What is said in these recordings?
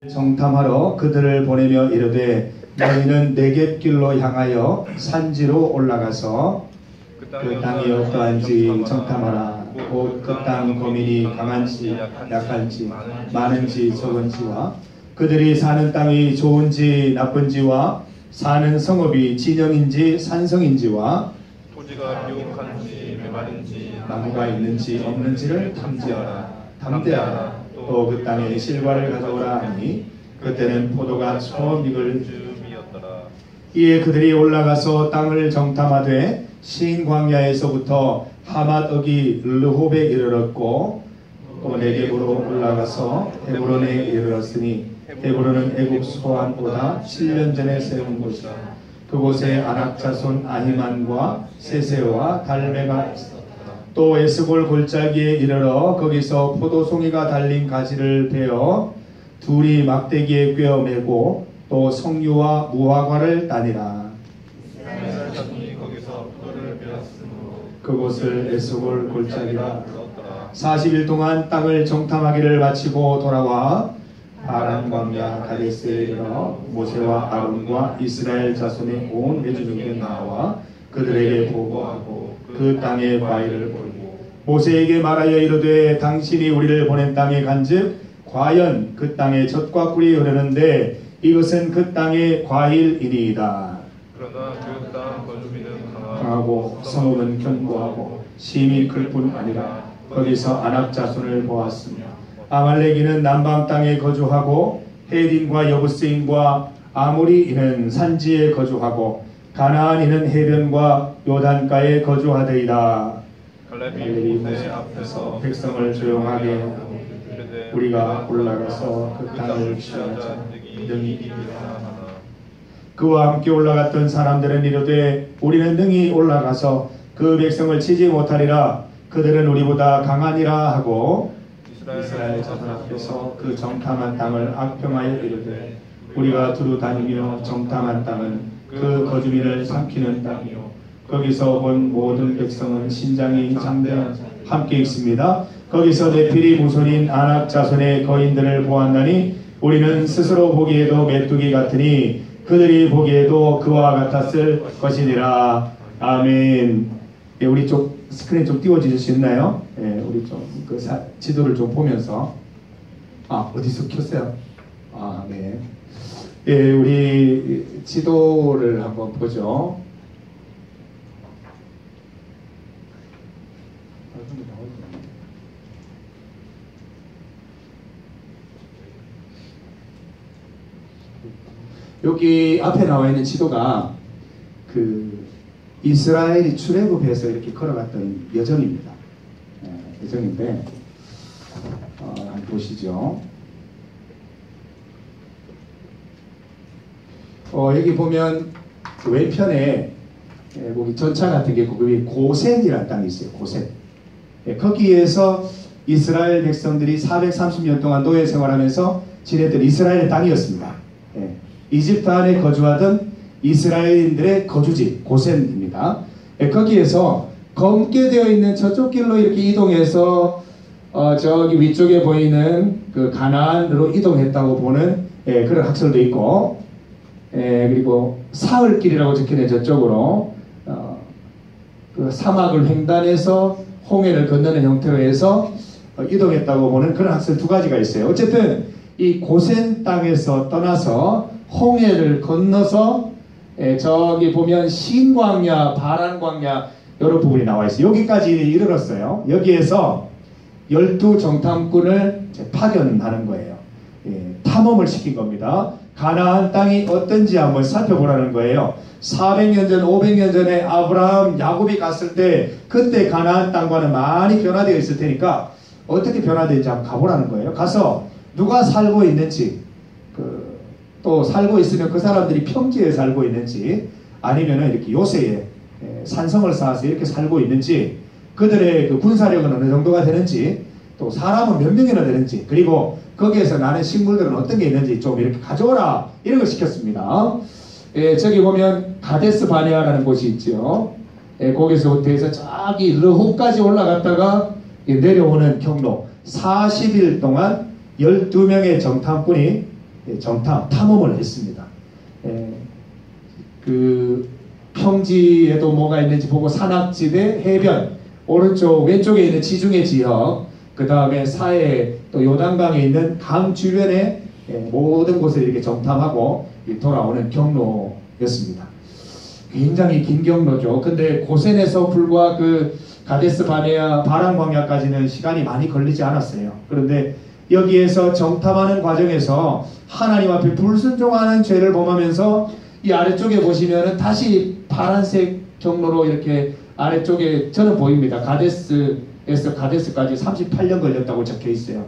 정탐하러 그들을 보내며 이르되 너희는 네겝길로 향하여 산지로 올라가서 그 땅이 어떠한지 정탐하라. 곧 그 땅 거민이 강한지 약한지 많은지 적은지와 그들이 사는 땅이 좋은지 나쁜지와 사는 성읍이 진영인지 산성인지와 토지가 비옥한지 메마른지 나무가 있는지 없는지를 탐대하라. 또 그 땅에 실과를 가져오라 하니 그때는 포도가 처음 익을 즈음이었더라. 이에 그들이 올라가서 땅을 정탐하되 신 광야에서부터 하맛억이 르홉에 이르렀고 또 네겝으로 올라가서 헤브론에 이르렀으니 헤브론은 애굽 소안보다 7년 전에 세운 곳이라. 그곳에 아낙 자손 아히만과 세세와 달메가 있었다. 또 에스골 골짜기에 이르러 거기서 포도송이가 달린 가지를 베어 둘이 막대기에 꿰어매고 또 석류와 무화과를 따니라. 그곳을 에스골 골짜기라 불렀더라. 40일 동안 땅을 정탐하기를 마치고 돌아와 파란 광야 가데스에 이르러 모세와 아론과 이스라엘 자손의 온 회중에게 나와 그들에게 보고하고 그 땅의 과일을 보이고 모세에게 말하여 이르되 당신이 우리를 보낸 땅에 간즉 과연 그 땅에 젖과 꿀이 흐르는데 이것은 그 땅의 과일이니이다. 그러나 그 땅 거주민은 강하고 성읍은 견고하고 심이 클 뿐 아니라 거기서 아낙 자손을 보았으며 아말렉인은 남방 땅에 거주하고 헤딘과 여부스인과 아모리인은 산지에 거주하고 가나안인은 해변과 요단가에 거주하더이다. 갈렙이 모세 앞에서 백성을 조용하게 하고 우리가 올라가서 그 땅을 취하자 능히 이기라 하나. 그와 함께 올라갔던 사람들은 이르되 우리는 능히 올라가서 그 백성을 치지 못하리라. 그들은 우리보다 강하니라 하고 이스라엘 자손 앞에서 그 정탐한 땅을 악평하여 이르되 우리가 두루 다니며 정탐한 땅은 그 거주민을 삼키는 땅이요 거기서 본 모든 백성은 신장이 장대한 함께 있습니다. 거기서 네필이 무손인 아낙 자손의 거인들을 보았나니 우리는 스스로 보기에도 메뚜기 같으니 그들이 보기에도 그와 같았을 것이니라. 아멘. 예, 우리 쪽 스크린 좀 띄워주실 수 있나요? 예, 우리 좀 그 지도를 좀 보면서 어디서 켰어요? 네. 예, 우리 지도를 한번 보죠. 여기 앞에 나와 있는 지도가 그 이스라엘이 출애굽해서 이렇게 걸어갔던 여정입니다. 여정인데 한번 보시죠. 여기 보면 그 왼편에 거기 전차 같은 게 있고 거기 고센이라는 땅이 있어요. 고센. 거기에서 이스라엘 백성들이 430년 동안 노예 생활하면서 지냈던 이스라엘의 땅이었습니다. 이집트 안에 거주하던 이스라엘인들의 거주지 고센입니다. 거기에서 검게 되어 있는 저쪽 길로 이렇게 이동해서 저기 위쪽에 보이는 그 가나안으로 이동했다고 보는 그런 학설도 있고 그리고 사흘길이라고 적혀있는 저쪽으로 그 사막을 횡단해서 홍해를 건너는 형태로 해서 이동했다고 보는 그런 학설 두 가지가 있어요. 어쨌든 이 고센 땅에서 떠나서 홍해를 건너서 저기 보면 신광야, 바란광야 여러 부분이 나와 있어요. 여기까지 이르렀어요. 여기에서 12정탐꾼을 파견하는 거예요. 탐험을 시킨 겁니다. 가나안 땅이 어떤지 한번 살펴보라는 거예요. 400년 전, 500년 전에 아브라함, 야곱이 갔을 때 그때 가나안 땅과는 많이 변화되어 있을 테니까 어떻게 변화되는지 한번 가보라는 거예요. 가서 누가 살고 있는지 또 살고 있으면 그 사람들이 평지에 살고 있는지 아니면 이렇게 요새에 산성을 쌓아서 이렇게 살고 있는지 그들의 그 군사력은 어느 정도가 되는지 또 사람은 몇 명이나 되는지 그리고 거기에서 나는 식물들은 어떤 게 있는지 좀 이렇게 가져오라 이런 걸 시켰습니다. 저기 보면 가데스 바네아라는 곳이 있죠. 거기서부터 해서 저기 르홉까지 올라갔다가 내려오는 경로 40일 동안 12명의 정탐꾼이 탐험을 했습니다. 그 평지에도 뭐가 있는지 보고 산악지대, 해변, 오른쪽 왼쪽에 있는 지중해 지역, 그 다음에 사해 또 요단강에 있는 강 주변의 모든 곳을 이렇게 정탐하고 돌아오는 경로였습니다. 굉장히 긴 경로죠. 근데 고센에서 불과 그 가데스 바네아 바란 광야까지는 시간이 많이 걸리지 않았어요. 그런데 여기에서 정탐하는 과정에서 하나님 앞에 불순종하는 죄를 범하면서 이 아래쪽에 보시면은 다시 파란색 경로로 이렇게 아래쪽에 저는 보입니다. 가데스에서 가데스까지 38년 걸렸다고 적혀 있어요.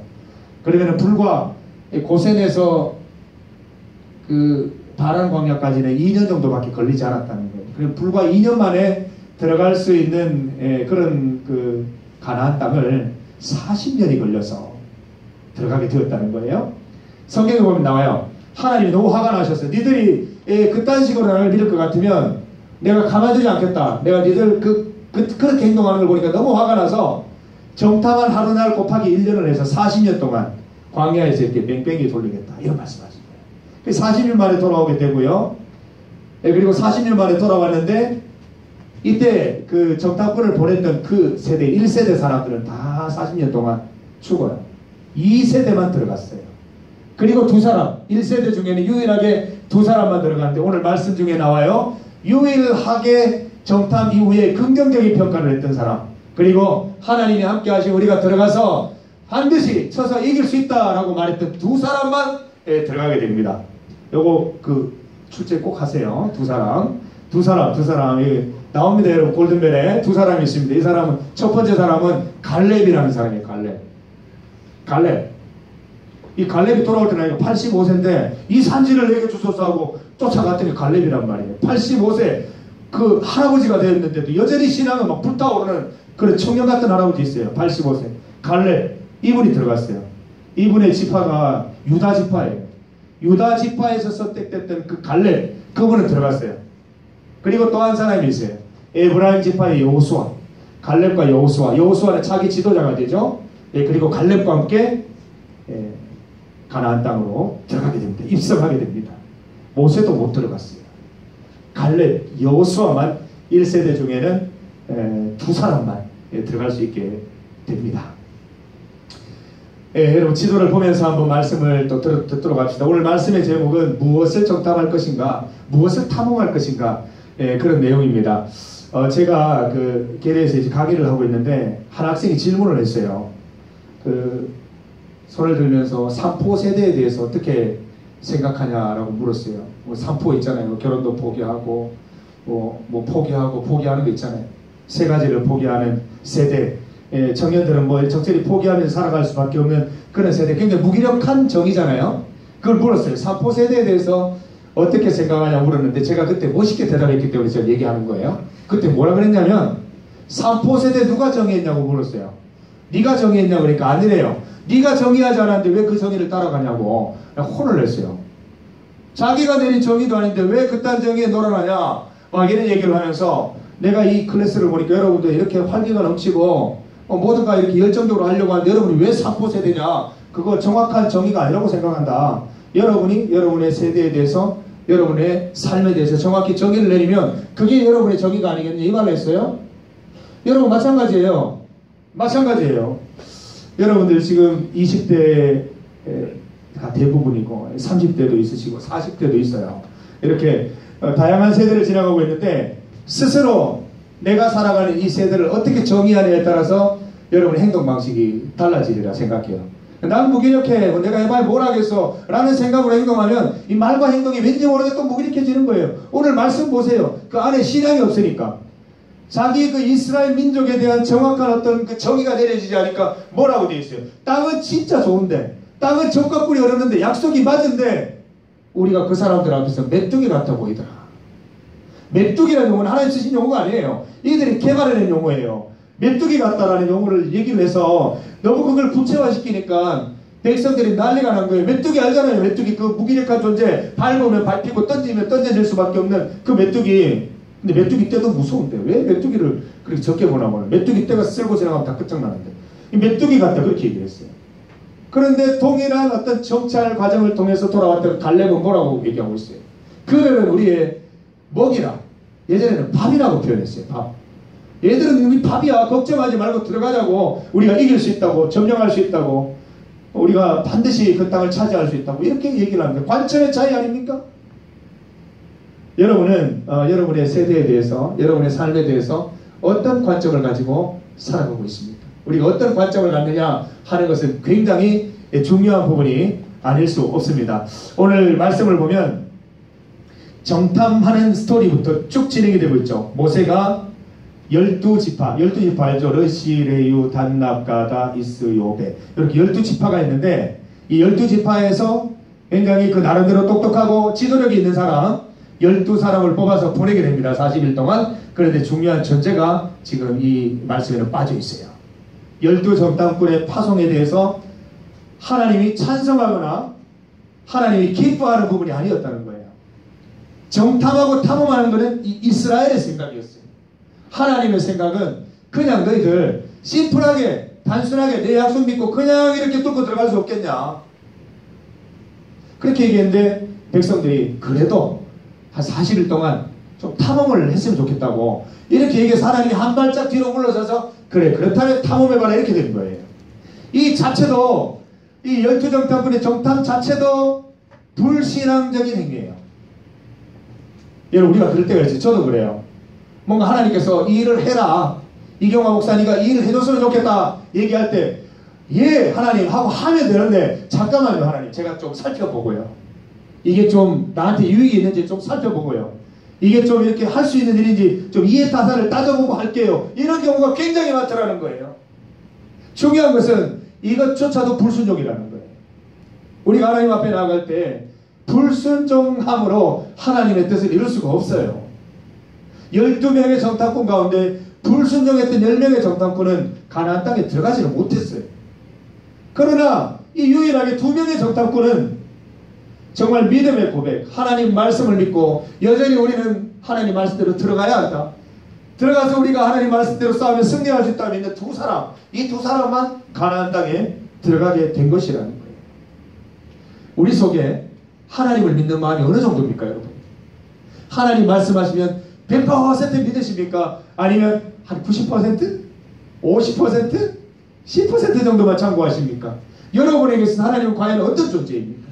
그러면은 불과 고센에서 그 바란 광야까지는 2년 정도밖에 걸리지 않았다는 거예요. 그리고 불과 2년 만에 들어갈 수 있는 그런 그 가나안 땅을 40년이 걸려서 들어가게 되었다는 거예요. 성경에 보면 나와요. 하나님이 너무 화가 나셨어요. 니들이 그딴 식으로 나를 믿을 것 같으면 내가 가만두지 않겠다. 내가 니들 그렇게 행동하는 걸 보니까 너무 화가 나서 정탐한 하루날 곱하기 1년을 해서 40년 동안 광야에서 이렇게 뺑뺑이 돌리겠다. 이런 말씀하신 거예요. 40년 만에 돌아오게 되고요. 그리고 40년 만에 돌아왔는데 이때 그 정탐꾼을 보냈던 그 세대 1세대 사람들은 다 40년 동안 죽어요. 2세대만 들어갔어요. 그리고 두 사람 1세대 중에는 유일하게 두 사람만 들어갔는데 오늘 말씀 중에 나와요. 유일하게 정탐 이후에 긍정적인 평가를 했던 사람, 그리고 하나님이 함께 하시고 우리가 들어가서 반드시 쳐서 이길 수 있다라고 말했던 두 사람만 들어가게 됩니다. 요거 그 출제 꼭 하세요. 두 사람이 나옵니다. 여러분 골든벨에 두 사람이 있습니다. 이 사람은 첫 번째 사람은 갈렙이라는 사람이에요. 갈렙. 이 갈렙이 돌아올 때 나이가 85세인데 이 산지를 내게 주소서 하고 쫓아갔더니 갈렙이란 말이에요. 85세 그 할아버지가 되었는데도 여전히 신앙은 막 불타오르는 그런 청년 같은 할아버지 있어요. 85세 갈렙, 이분이 들어갔어요. 이분의 지파가 유다 지파예요. 유다 지파에서 선택됐던 그 갈렙, 그분은 들어갔어요. 그리고 또 한 사람이 있어요. 에브라임 지파의 여호수아, 갈렙과 여호수아는 자기 지도자가 되죠. 그리고 갈렙과 함께 가나안 땅으로 들어가게 됩니다. 입성하게 됩니다. 모세도 못 들어갔어요. 갈렙, 여호수아만 1세대 중에는 두 사람만 들어갈 수 있게 됩니다. 여러분 지도를 보면서 한번 말씀을 또 듣도록 합시다. 오늘 말씀의 제목은 무엇을 정탐할 것인가, 무엇을 탐험할 것인가, 그런 내용입니다. 제가 그 계례에서 이제 강의를 하고 있는데 한 학생이 질문을 했어요. 그 손을 들면서 삼포 세대에 대해서 어떻게 생각하냐라고 물었어요. 뭐 삼포 있잖아요. 결혼도 포기하고 뭐 포기하는 거 있잖아요. 세 가지를 포기하는 세대. 청년들은 뭐 적절히 포기하면서 살아갈 수밖에 없는 그런 세대. 굉장히 무기력한 정의잖아요. 그걸 물었어요. 삼포 세대에 대해서 어떻게 생각하냐고 물었는데 제가 그때 멋있게 대답했기 때문에 제가 얘기하는 거예요. 그때 뭐라 그랬냐면 삼포 세대 누가 정의했냐고 물었어요. 네가 정의했냐고 그러니까 아니래요. 네가 정의하지 않았는데 왜 그 정의를 따라가냐고 혼을 냈어요. 자기가 내린 정의도 아닌데 왜 그딴 정의에 놀아나냐 막 이런 얘기를 하면서 내가 이 클래스를 보니까 여러분들 이렇게 활기가 넘치고 모두가 이렇게 열정적으로 하려고 하는데 여러분이 왜 삼포 세대냐, 그거 정확한 정의가 아니라고 생각한다. 여러분이 여러분의 세대에 대해서 여러분의 삶에 대해서 정확히 정의를 내리면 그게 여러분의 정의가 아니겠냐 이 말을 했어요. 여러분 마찬가지예요. 여러분들 지금 20대가 대부분이고 30대도 있으시고 40대도 있어요. 이렇게 다양한 세대를 지나가고 있는데 스스로 내가 살아가는 이 세대를 어떻게 정의하느냐에 따라서 여러분의 행동 방식이 달라지리라 생각해요. 난 무기력해, 내가 해봐야 뭘 하겠어 라는 생각으로 행동하면 이 말과 행동이 왠지 모르게 또 무기력해지는 거예요. 오늘 말씀 보세요. 그 안에 신앙이 없으니까 자기 그 이스라엘 민족에 대한 정확한 어떤 그 정의가 내려지지 않으니까 뭐라고 되어 있어요. 땅은 진짜 좋은데, 땅은 적과 꿀이 흐르는데, 약속이 맞은데 우리가 그 사람들 앞에서 메뚜기 같아 보이더라. 메뚜기라는 용어는 하나님 쓰신 용어가 아니에요. 이들이 개발해낸 용어예요. 메뚜기 같다라는 용어를 얘기를 해서 너무 그걸 구체화시키니까 백성들이 난리가 난 거예요. 메뚜기 알잖아요. 메뚜기 그 무기력한 존재, 밟으면 밟히고 던지면 던져질 수밖에 없는 그 메뚜기. 근데 메뚜기 떼도 무서운데 왜 메뚜기를 그렇게 적게 보나 보네. 메뚜기 떼가 쓸고 지나가면 다 끝장나는데 이 메뚜기 같다 그렇게 얘기를 했어요. 그런데 동일한 어떤 정찰 과정을 통해서 돌아왔던 갈렙은 뭐라고 얘기하고 있어요? 그들은 우리의 먹이라. 예전에는 밥이라고 표현했어요. 밥. 얘들은 우리 밥이야. 걱정하지 말고 들어가자고. 우리가 이길 수 있다고. 점령할 수 있다고. 우리가 반드시 그 땅을 차지할 수 있다고. 이렇게 얘기를 합니다. 관점의 차이 아닙니까? 여러분은 여러분의 세대에 대해서, 여러분의 삶에 대해서 어떤 관점을 가지고 살아가고 있습니까? 우리가 어떤 관점을 갖느냐 하는 것은 굉장히 중요한 부분이 아닐 수 없습니다. 오늘 말씀을 보면 정탐하는 스토리부터 쭉 진행이 되고 있죠. 모세가 12지파 알죠? 르시, 레유, 단납, 가다, 이스, 요베 이렇게 12지파가 있는데 이 12지파에서 굉장히 그 나름대로 똑똑하고 지도력이 있는 사람 12사람을 뽑아서 보내게 됩니다. 40일 동안. 그런데 중요한 전제가 지금 이 말씀에는 빠져 있어요. 12정탐꾼의 파송에 대해서 하나님이 찬성하거나 하나님이 기뻐하는 부분이 아니었다는 거예요. 정탐하고 탐험하는 것은 이스라엘의 생각이었어요. 하나님의 생각은 그냥 너희들 심플하게 단순하게 내 약속 믿고 그냥 이렇게 뚫고 들어갈 수 없겠냐. 그렇게 얘기했는데 백성들이 그래도 한 40일 동안 좀 탐험을 했으면 좋겠다고 이렇게 얘기해서 하나님이 한 발짝 뒤로 물러서서 그래 그렇다면 탐험해봐라 이렇게 된 거예요. 이 자체도 이 12정탐꾼의 정탐 자체도 불신앙적인 행위예요. 여러분 우리가 그럴 때가 있어요. 저도 그래요. 뭔가 하나님께서 이 일을 해라. 이경화 목사님가 이 일을 해줬으면 좋겠다 얘기할 때 예 하나님 하고 하면 되는데 잠깐만요 하나님 제가 좀 살펴보고요. 이게 좀 나한테 유익이 있는지 좀 살펴보고요. 이게 좀 이렇게 할 수 있는 일인지 좀 이해타산을 따져보고 할게요. 이런 경우가 굉장히 많더라는 거예요. 중요한 것은 이것조차도 불순종이라는 거예요. 우리가 하나님 앞에 나아갈 때 불순종함으로 하나님의 뜻을 이룰 수가 없어요. 12명의 정탐꾼 가운데 불순종했던 10명의 정탐꾼은 가나안 땅에 들어가지를 못했어요. 그러나 이 유일하게 2명의 정탐꾼은 정말 믿음의 고백, 하나님 말씀을 믿고 여전히 우리는 하나님 말씀대로 들어가야 한다. 들어가서 우리가 하나님 말씀대로 싸우면 승리할 수 있다면 있는 두 사람, 이 두 사람만 가나안 땅에 들어가게 된 것이라는 거예요. 우리 속에 하나님을 믿는 마음이 어느 정도입니까 여러분? 하나님 말씀하시면 100% 믿으십니까? 아니면 한 90%? 50%? 10% 정도만 참고하십니까? 여러분에게서 하나님은 과연 어떤 존재입니까?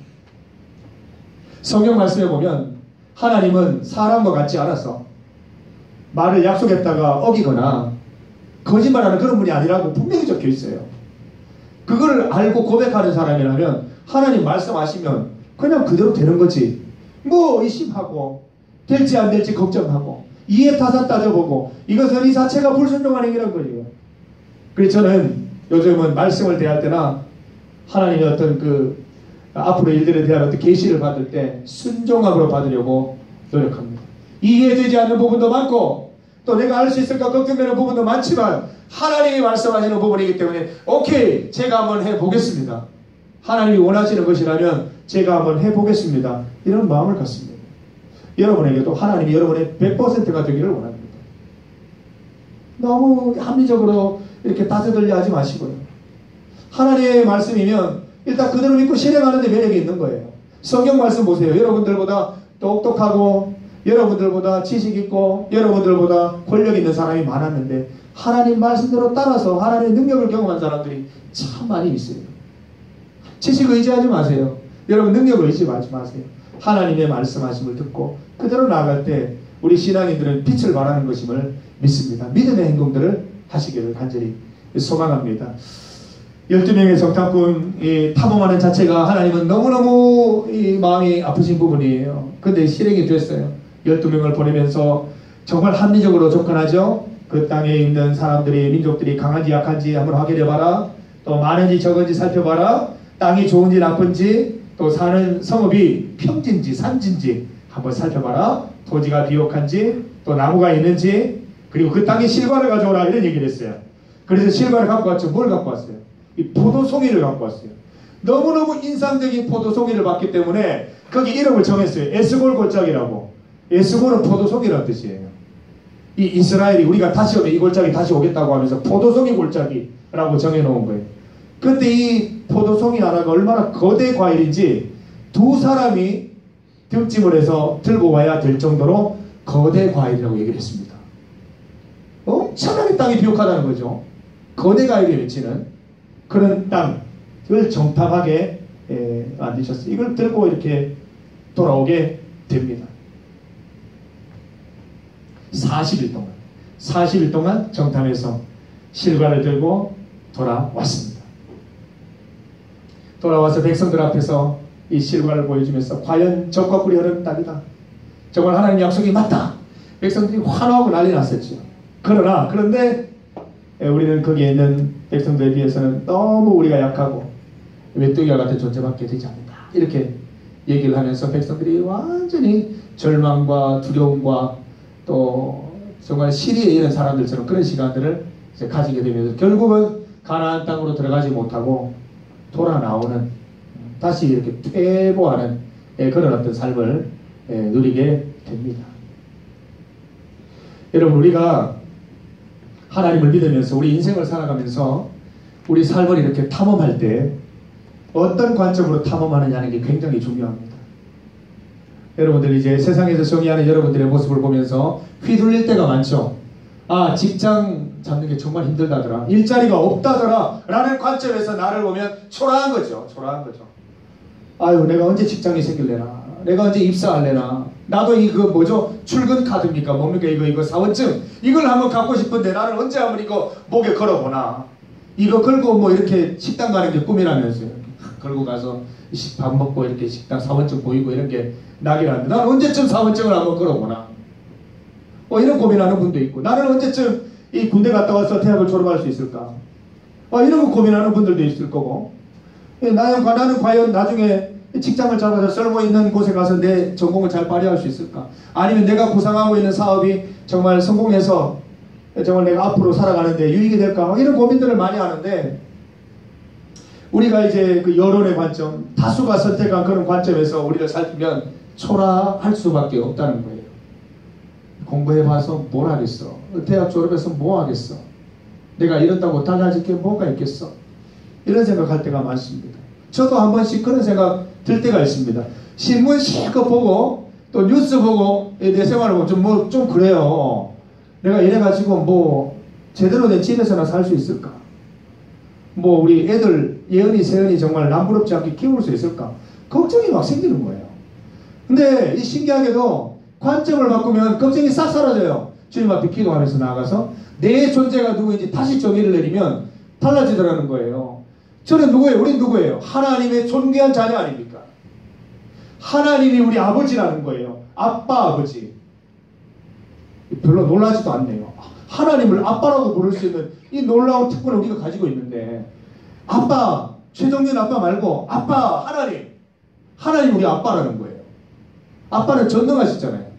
성경 말씀에 보면 하나님은 사람과 같지 않아서 말을 약속했다가 어기거나 거짓말하는 그런 분이 아니라고 분명히 적혀 있어요. 그걸 알고 고백하는 사람이라면 하나님 말씀하시면 그냥 그대로 되는 거지. 뭐 의심하고 될지 안 될지 걱정하고 이해타산 따져보고 이것은 이 자체가 불순종한 행위란 거예요. 그래서 저는 요즘은 말씀을 대할 때나 하나님의 어떤 그 앞으로 일들에 대한 어떤 계시를 받을 때 순종함으로 받으려고 노력합니다. 이해되지 않는 부분도 많고 또 내가 알 수 있을까 걱정되는 부분도 많지만 하나님이 말씀하시는 부분이기 때문에 오케이 제가 한번 해보겠습니다. 하나님이 원하시는 것이라면 제가 한번 해보겠습니다. 이런 마음을 갖습니다. 여러분에게도 하나님이 여러분의 100%가 되기를 원합니다. 너무 합리적으로 이렇게 다스들려 하지 마시고요. 하나님의 말씀이면 일단 그대로 믿고 실행하는 데 매력이 있는 거예요. 성경 말씀 보세요. 여러분들보다 똑똑하고 여러분들보다 지식 있고 여러분들보다 권력 있는 사람이 많았는데 하나님 말씀대로 따라서 하나님의 능력을 경험한 사람들이 참 많이 있어요. 지식 의지하지 마세요. 여러분 능력을 의지하지 마세요. 하나님의 말씀하심을 듣고 그대로 나아갈 때 우리 신앙인들은 빛을 발하는 것임을 믿습니다. 믿음의 행동들을 하시기를 간절히 소망합니다. 12명의 정탐꾼이 탐험하는 자체가 하나님은 너무너무 이 마음이 아프신 부분이에요. 근데 실행이 됐어요. 12명을 보내면서 정말 합리적으로 접근하죠. 그 땅에 있는 사람들이 민족들이 강한지 약한지 한번 확인해봐라. 또 많은지 적은지 살펴봐라. 땅이 좋은지 나쁜지 또 사는 성읍이 평지인지 산지인지 한번 살펴봐라. 토지가 비옥한지 또 나무가 있는지 그리고 그 땅에 실과를 가져오라 이런 얘기를 했어요. 그래서 실과를 갖고 왔죠. 뭘 갖고 왔어요? 이 포도송이를 갖고 왔어요. 너무너무 인상적인 포도송이를 봤기 때문에 거기 이름을 정했어요. 에스골 골짜기라고. 에스골은 포도송이라는 뜻이에요. 이 이스라엘이 우리가 다시 오면 이 골짜기 다시 오겠다고 하면서 포도송이 골짜기라고 정해놓은 거예요. 그때 이 포도송이 하나가 얼마나 거대 과일인지 두 사람이 득짐을 해서 들고 와야 될 정도로 거대 과일이라고 얘기를 했습니다. 엄청나게 땅이 비옥하다는 거죠. 거대 과일이 맺히는 그런 땅을 정탐하게 만드셨어요. 이걸 들고 이렇게 돌아오게 됩니다. 40일 동안 정탐해서 실과를 들고 돌아왔습니다. 돌아와서 백성들 앞에서 이 실과를 보여주면서 과연 적과 꿀이 흐르는 땅이다. 정말 하나님 약속이 맞다. 백성들이 환호하고 난리 났었죠. 그런데 우리는 거기에 있는 백성들에 비해서는 너무 우리가 약하고 메뚜기와 같은 존재밖에 되지 않는다. 이렇게 얘기를 하면서 백성들이 완전히 절망과 두려움과 또 정말 시리에 있는 사람들처럼 그런 시간들을 이제 가지게 되면서 결국은 가나안 땅으로 들어가지 못하고 돌아 나오는 다시 이렇게 퇴보하는 그런 어떤 삶을 누리게 됩니다. 여러분, 우리가 하나님을 믿으면서 우리 인생을 살아가면서 우리 삶을 이렇게 탐험할 때 어떤 관점으로 탐험하느냐는 게 굉장히 중요합니다. 여러분들 이제 세상에서 정의하는 여러분들의 모습을 보면서 휘둘릴 때가 많죠. 아, 직장 잡는 게 정말 힘들다더라, 일자리가 없다더라 라는 관점에서 나를 보면 초라한 거죠. 아유, 내가 언제 직장이 생길래나, 내가 언제 입사할래나, 나도 이거 뭐죠? 출근 카드입니까? 뭡니까? 이거 사원증 이걸 한번 갖고 싶은데 나는 언제 한번 이거 목에 걸어보나. 이거 걸고 뭐 이렇게 식당 가는 게 꿈이라면서요. 걸고 가서 밥 먹고 이렇게 식당 사원증 보이고 이런 게 낙이라 하는데 나는 언제쯤 사원증을 한번 걸어보나. 이런 고민하는 분도 있고, 나는 언제쯤 이 군대 갔다 와서 대학을 졸업할 수 있을까. 이런 거 고민하는 분들도 있을 거고, 나는 과연 나중에 직장을 잡아서 쓸모있는 곳에 가서 내 전공을 잘 발휘할 수 있을까? 아니면 내가 구상하고 있는 사업이 정말 성공해서 정말 내가 앞으로 살아가는데 유익이 될까? 이런 고민들을 많이 하는데, 우리가 이제 그 여론의 관점, 다수가 선택한 그런 관점에서 우리를 살피면 초라할 수밖에 없다는 거예요. 공부해봐서 뭘 하겠어? 대학 졸업해서 뭐 하겠어? 내가 이런다고 달라질 게 뭐가 있겠어? 이런 생각할 때가 많습니다. 저도 한 번씩 그런 생각 들 때가 있습니다. 신문 실컷 보고 또 뉴스 보고 내 생활을 보면 좀 그래요. 내가 이래가지고 뭐 제대로 된 집에서나 살 수 있을까? 뭐 우리 애들 예은이 세은이 정말 남부럽지 않게 키울 수 있을까? 걱정이 막 생기는 거예요. 근데 이 신기하게도 관점을 바꾸면 걱정이 싹 사라져요. 주님 앞에 기도하면서 나아가서 내 존재가 누구인지 다시 정의를 내리면 달라지더라는 거예요. 저는 누구예요? 우린 누구예요? 하나님의 존귀한 자녀 아닙니까? 하나님이 우리 아버지라는 거예요. 아빠, 아버지. 별로 놀라지도 않네요. 하나님을 아빠라고 부를 수 있는 이 놀라운 특권을 우리가 가지고 있는데, 아빠, 최정윤 아빠 말고 아빠, 하나님 우리 아빠라는 거예요. 아빠는 전능하시잖아요.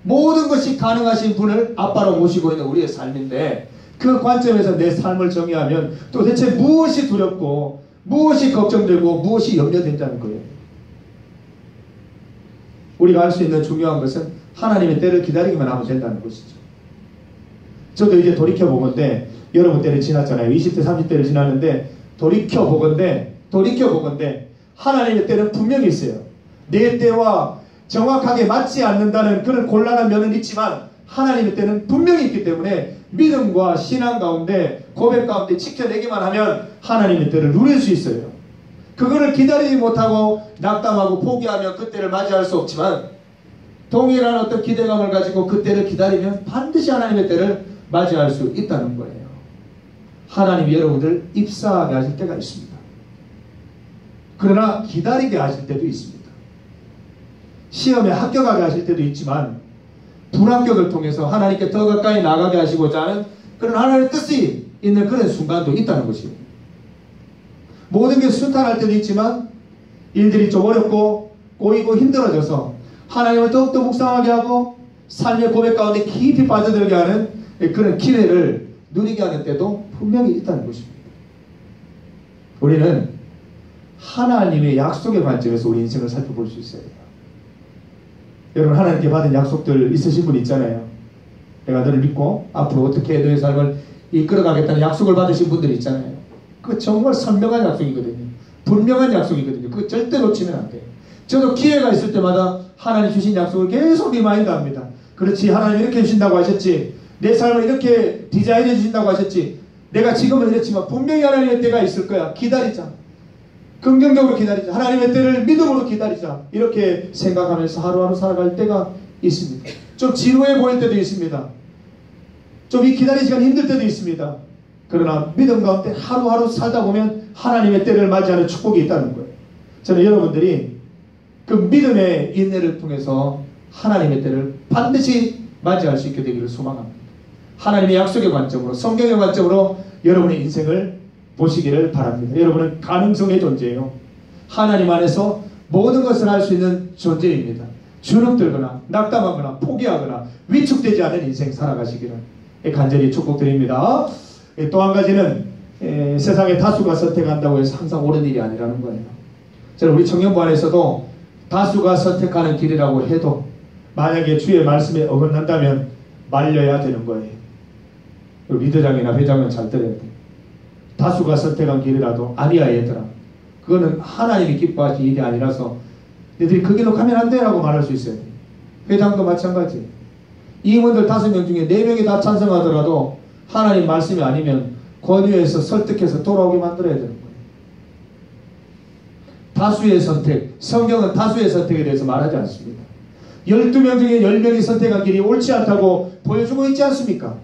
모든 것이 가능하신 분을 아빠로 모시고 있는 우리의 삶인데, 그 관점에서 내 삶을 정의하면 도대체 무엇이 두렵고 무엇이 걱정되고 무엇이 염려된다는 거예요. 우리가 알 수 있는 중요한 것은 하나님의 때를 기다리기만 하면 된다는 것이죠. 저도 이제 돌이켜보건대, 여러분 때를 지났잖아요. 20대 30대를 지났는데 돌이켜보건대 하나님의 때는 분명히 있어요. 내 때와 정확하게 맞지 않는다는 그런 곤란한 면은 있지만 하나님의 때는 분명히 있기 때문에 믿음과 신앙 가운데, 고백 가운데 지켜내기만 하면 하나님의 때를 누릴 수 있어요. 그거를 기다리지 못하고 낙담하고 포기하면 그 때를 맞이할 수 없지만, 동일한 어떤 기대감을 가지고 그 때를 기다리면 반드시 하나님의 때를 맞이할 수 있다는 거예요. 하나님이 여러분들 입사하게 하실 때가 있습니다. 그러나 기다리게 하실 때도 있습니다. 시험에 합격하게 하실 때도 있지만, 불합격을 통해서 하나님께 더 가까이 나가게 하시고자 하는 그런 하나님의 뜻이 있는 그런 순간도 있다는 것이에요. 모든 게 순탄할 때도 있지만 일들이 좀 어렵고 꼬이고 힘들어져서 하나님을 더욱더 묵상하게 하고 삶의 고백 가운데 깊이 빠져들게 하는 그런 기회를 누리게 하는 때도 분명히 있다는 것입니다. 우리는 하나님의 약속의 관점에서 우리 인생을 살펴볼 수 있어요. 여러분, 하나님께 받은 약속들 있으신 분 있잖아요. 내가 너를 믿고 앞으로 어떻게 너의 삶을 이끌어가겠다는 약속을 받으신 분들 있잖아요. 그 정말 선명한 약속이거든요. 분명한 약속이거든요. 그거 절대 놓치면 안 돼요. 저도 기회가 있을 때마다 하나님 주신 약속을 계속 리마인드 합니다. 그렇지, 하나님 이렇게 해주신다고 하셨지, 내 삶을 이렇게 디자인해 주신다고 하셨지, 내가 지금은 이렇지만 분명히 하나님의 때가 있을 거야. 기다리자. 긍정적으로 기다리자. 하나님의 때를 믿음으로 기다리자. 이렇게 생각하면서 하루하루 살아갈 때가 있습니다. 좀 지루해 보일 때도 있습니다. 좀 이 기다리는 시간이 힘들 때도 있습니다. 그러나 믿음 가운데 하루하루 살다 보면 하나님의 때를 맞이하는 축복이 있다는 거예요. 저는 여러분들이 그 믿음의 인내를 통해서 하나님의 때를 반드시 맞이할 수 있게 되기를 소망합니다. 하나님의 약속의 관점으로, 성경의 관점으로 여러분의 인생을 보시기를 바랍니다. 여러분은 가능성의 존재예요. 하나님 안에서 모든 것을 할 수 있는 존재입니다. 주눅들거나 낙담하거나 포기하거나 위축되지 않은 인생 살아가시기를 간절히 축복드립니다. 또 한 가지는 세상의 다수가 선택한다고 해서 항상 옳은 일이 아니라는 거예요. 저는 우리 청년부 안에서도 다수가 선택하는 길이라고 해도 만약에 주의 말씀에 어긋난다면 말려야 되는 거예요. 리더장이나 회장은 잘 들어야 돼요. 다수가 선택한 길이라도 아니야 얘들아, 그거는 하나님이 기뻐하실 일이 아니라서 너희들이 그 길로 가면 안 돼 라고 말할 수 있어야 돼요. 회장도 마찬가지. 임원들 5명 중에 4명이 다 찬성하더라도 하나님 말씀이 아니면 권유해서 설득해서 돌아오게 만들어야 되는 거예요. 다수의 선택, 성경은 다수의 선택에 대해서 말하지 않습니다. 12명 중에 10명이 선택한 길이 옳지 않다고 보여주고 있지 않습니까?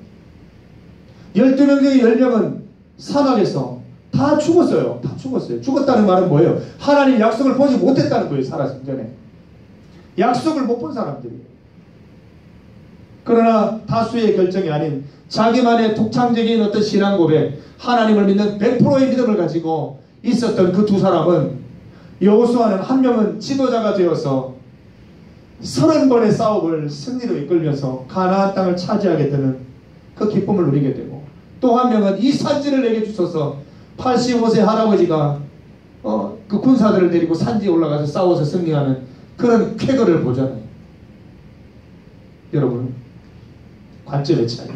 12명 중에 10명은 사막에서 다 죽었어요. 다 죽었어요. 죽었다는 말은 뭐예요? 하나님 약속을 보지 못했다는 거예요. 살아서 전에 약속을 못 본 사람들이에요. 그러나 다수의 결정이 아닌 자기만의 독창적인 어떤 신앙 고백, 하나님을 믿는 100%의 믿음을 가지고 있었던 그 두 사람은, 여호수아는 한 명은 지도자가 되어서 30번의 싸움을 승리로 이끌면서 가나안 땅을 차지하게 되는 그 기쁨을 누리게 되고, 또 한 명은 이 산지를 내게 주셔서 85세 할아버지가 그 군사들을 데리고 산지에 올라가서 싸워서 승리하는 그런 쾌거를 보잖아요. 여러분, 관점의 차이.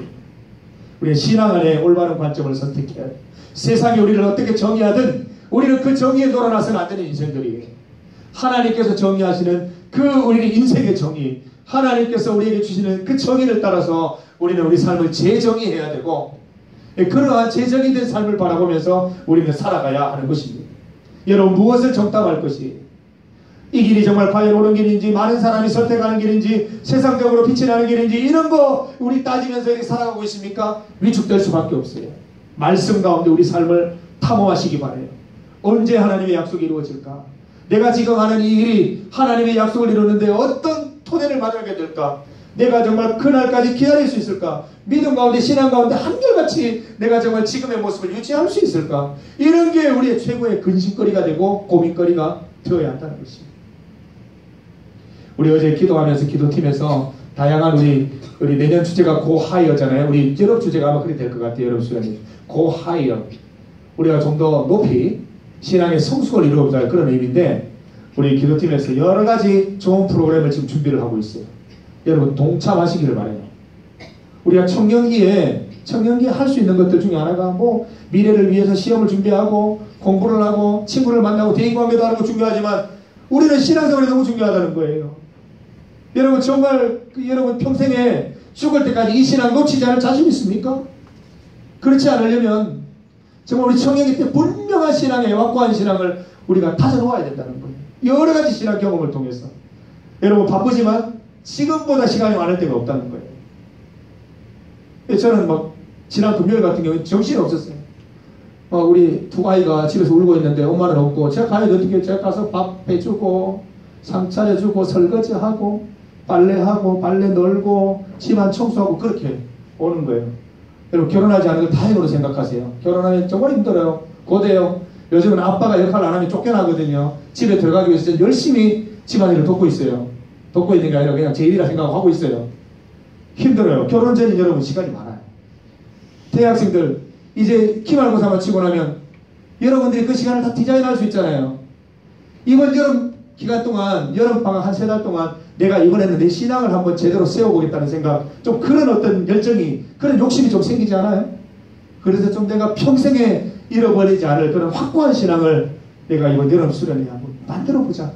우리는 신앙 안에 올바른 관점을 선택해야 해요. 세상이 우리를 어떻게 정의하든 우리는 그 정의에 놀아나서는 안 되는 인생들이에요. 하나님께서 정의하시는 그 우리의 인생의 정의, 하나님께서 우리에게 주시는 그 정의를 따라서 우리는 우리 삶을 재정의해야 되고, 그러한 재정의된 삶을 바라보면서 우리는 살아가야 하는 것입니다. 여러분, 무엇을 정답할 것이, 이 길이 정말 과연 옳은 길인지, 많은 사람이 선택하는 길인지, 세상적으로 빛이 나는 길인지, 이런 거 우리 따지면서 이렇게 살아가고 있습니까? 위축될 수밖에 없어요. 말씀 가운데 우리 삶을 탐험하시기 바라요. 언제 하나님의 약속이 이루어질까? 내가 지금 하는 이 일이 하나님의 약속을 이루는데 어떤 토대를 마련하게 될까? 내가 정말 그날까지 기다릴 수 있을까? 믿음 가운데, 신앙 가운데 한결같이 내가 정말 지금의 모습을 유지할 수 있을까? 이런 게 우리의 최고의 근심거리가 되고 고민거리가 되어야 한다는 것입니다. 우리 어제 기도하면서 기도팀에서 다양한 우리 내년 주제가 고하이어잖아요. 우리 여름 주제가 아마 그렇게 될 것 같아요. 여름 수련회 고하이어. 우리가 좀 더 높이 신앙의 성숙을 이루어보자, 그런 의미인데, 우리 기도팀에서 여러 가지 좋은 프로그램을 지금 준비를 하고 있어요. 여러분 동참하시기를 바라요. 우리가 청년기에 할 수 있는 것들 중에 하나가 미래를 위해서 시험을 준비하고 공부를 하고 친구를 만나고 대인관계도 하는 거 중요하지만, 우리는 신앙생활이 너무 중요하다는 거예요. 여러분, 정말 여러분 평생에 죽을 때까지 이 신앙 놓치지 않을 자신 있습니까? 그렇지 않으려면 정말 우리 청년기 때 분명한 신앙에 확고한 신앙을 우리가 다져놓아야 된다는 거예요. 여러 가지 신앙 경험을 통해서. 여러분 바쁘지만 지금보다 시간이 많을 때가 없다는 거예요. 저는 지난 금요일 같은 경우에 정신이 없었어요. 우리 두 아이가 집에서 울고 있는데 엄마는 없고, 제가 가야지 어떻게, 제가 가서 밥 해주고 상 차려주고 설거지하고 빨래하고 빨래 널고 집안 청소하고 그렇게 오는 거예요. 여러분, 결혼하지 않은 걸 다행으로 생각하세요. 결혼하면 정말 힘들어요. 고돼요. 요즘은 아빠가 역할을 안 하면 쫓겨나거든요. 집에 들어가기 위해서 열심히 집안일을 돕고 있어요. 돕고 있는 게 아니라 그냥 제 일이라 생각하고 있어요. 힘들어요. 결혼 전에 여러분 시간이 많아요. 대학생들 이제 기말고사만 치고 나면 여러분들이 그 시간을 다 디자인할 수 있잖아요. 이번 여름 기간 동안, 여름방학 한 3달 동안 내가 이번에는 내 신앙을 한번 제대로 세워보겠다는 생각, 좀 그런 어떤 열정이, 그런 욕심이 좀 생기지 않아요? 그래서 좀 내가 평생에 잃어버리지 않을 그런 확고한 신앙을 내가 이번 여름 수련회 한번 만들어보자.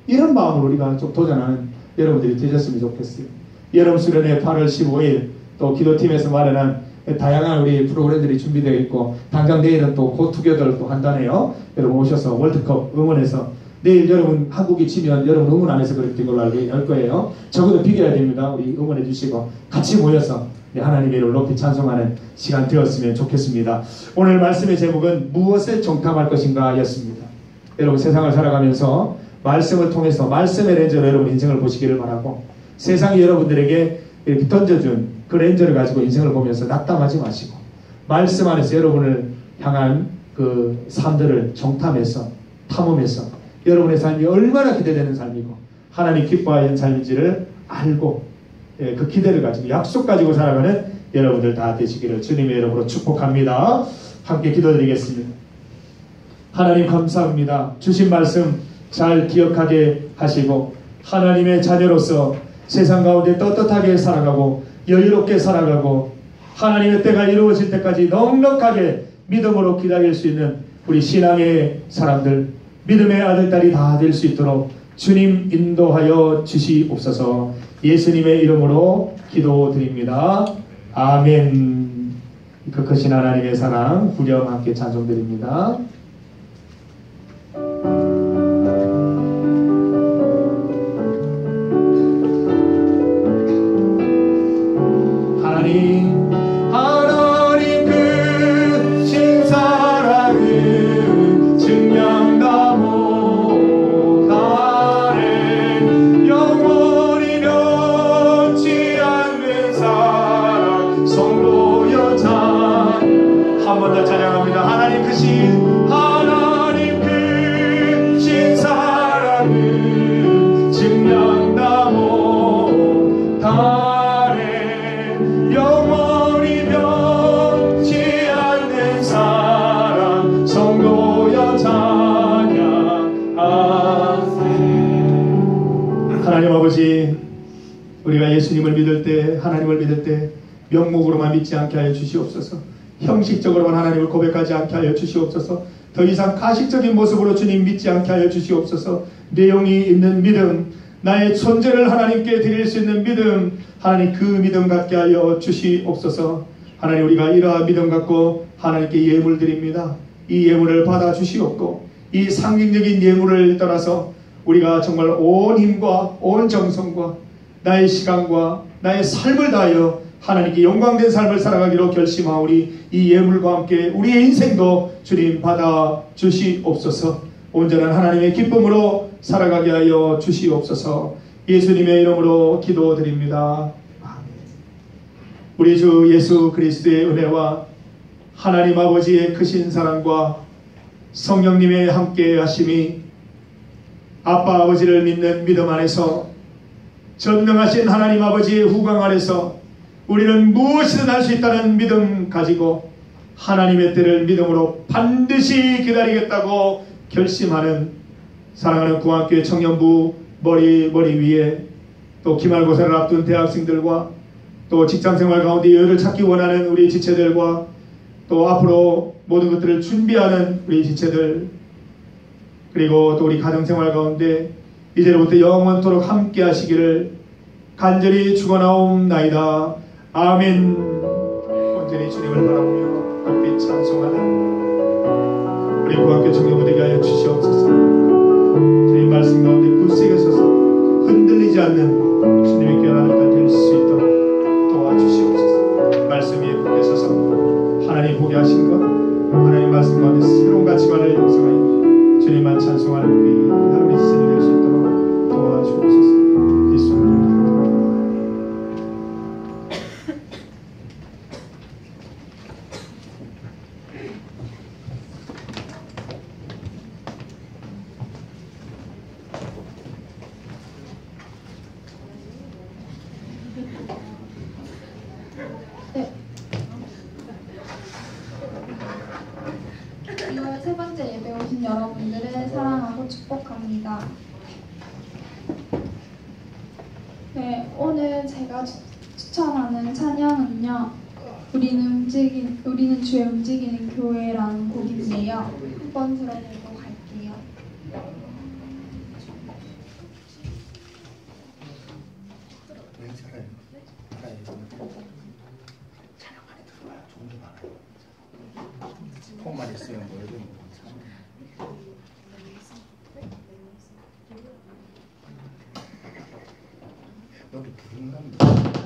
이런 마음으로 우리가 좀 도전하는 여러분들이 되셨으면 좋겠어요. 여름 수련회 8월 15일 또 기도팀에서 마련한 다양한 우리 프로그램들이 준비되어 있고, 당장 내일은 또 고투교들 또 한다네요. 여러분 오셔서 월드컵 응원해서, 내일 여러분 한국이 치면 여러분 응원 안 해서 그랬던 걸로 알 거예요. 적어도 비겨야 됩니다. 우리 응원해 주시고 같이 모여서 하나님의 이름을 높이 찬송하는 시간 되었으면 좋겠습니다. 오늘 말씀의 제목은 무엇을 정탐할 것인가 였습니다. 여러분 세상을 살아가면서 말씀을 통해서 말씀의 렌즈로 여러분 인생을 보시기를 바라고, 세상이 여러분들에게 이렇게 던져준 그 렌즈를 가지고 인생을 보면서 낙담하지 마시고, 말씀 안에서 여러분을 향한 그 삶들을 정탐해서 탐험해서 여러분의 삶이 얼마나 기대되는 삶이고 하나님 기뻐하는 삶인지를 알고, 그 기대를 가지고 약속 가지고 살아가는 여러분들 다 되시기를 주님의 이름으로 축복합니다. 함께 기도드리겠습니다. 하나님 감사합니다. 주신 말씀 잘 기억하게 하시고 하나님의 자녀로서 세상 가운데 떳떳하게 살아가고 여유롭게 살아가고 하나님의 때가 이루어질 때까지 넉넉하게 믿음으로 기다릴 수 있는 우리 신앙의 사람들, 믿음의 아들딸이 다 될 수 있도록 주님 인도하여 주시옵소서. 예수님의 이름으로 기도드립니다. 아멘. 그 크신 하나님의 사랑 후렴 함께 찬송드립니다. 하나님 그 신사랑은 증명다 못하네. 영원히 변치 않는 사랑 성도 여자. 한 번 더 찬양합니다. 하나님 그 신사랑은 증명다 못하네. 영원히 변치 않는 사랑 성도여 찬양하세. 하나님 아버지, 우리가 예수님을 믿을 때, 하나님을 믿을 때 명목으로만 믿지 않게 하여 주시옵소서. 형식적으로만 하나님을 고백하지 않게 하여 주시옵소서. 더 이상 가식적인 모습으로 주님 믿지 않게 하여 주시옵소서. 내용이 있는 믿음, 나의 존재를 하나님께 드릴 수 있는 믿음, 하나님 그 믿음 갖게 하여 주시옵소서. 하나님 우리가 이러한 믿음 갖고 하나님께 예물 드립니다. 이 예물을 받아 주시옵고, 이 상징적인 예물을 따라서 우리가 정말 온 힘과 온 정성과 나의 시간과 나의 삶을 다하여 하나님께 영광된 삶을 살아가기로 결심하오니, 이 예물과 함께 우리의 인생도 주님 받아 주시옵소서. 온전한 하나님의 기쁨으로 살아가게 하여 주시옵소서. 예수님의 이름으로 기도드립니다. 아멘. 우리 주 예수 그리스도의 은혜와 하나님 아버지의 크신 사랑과 성령님의 함께 하심이, 아빠 아버지를 믿는 믿음 안에서, 전능하신 하나님 아버지의 후광 안에서 우리는 무엇이든 할 수 있다는 믿음 가지고 하나님의 때를 믿음으로 반드시 기다리겠다고 결심하는 사랑하는 구한교회 청년부 머리 위에, 또 기말고사를 앞둔 대학생들과 또 직장생활 가운데 여유를 찾기 원하는 우리 지체들과 또 앞으로 모든 것들을 준비하는 우리 지체들, 그리고 또 우리 가정생활 가운데 이제부터 영원토록 함께 하시기를 간절히 축원하옵나이다. 아멘. 온전히 주님을 바라보며 높이 찬송하는 우리 구학교 청년부되게 하여 주시옵소서. 주님 말씀 가운데 굳세게 서서 흔들리지 않는 주님의 귀한 아들 될 수 있도록 도와주시옵소서. 말씀 위에 굳게 서서 하나님 보게 하신 것, 하나님 말씀 가운데 새로운 가치관을 형성하여 주님만 찬송하는 우리 하루의 시간이 될 수 있도록 도와주옵소서. 예수님. 네. 2월 세 번째 예배 오신 여러분들을 사랑하고 축복합니다. 네, 오늘 제가 추천하는 찬양은요, 우리는 주의 움직이는 교회라는 곡인데요. 한번 들어보고 갈게요. 폰만 있으면 뭐 요즘 여기 부른답니다.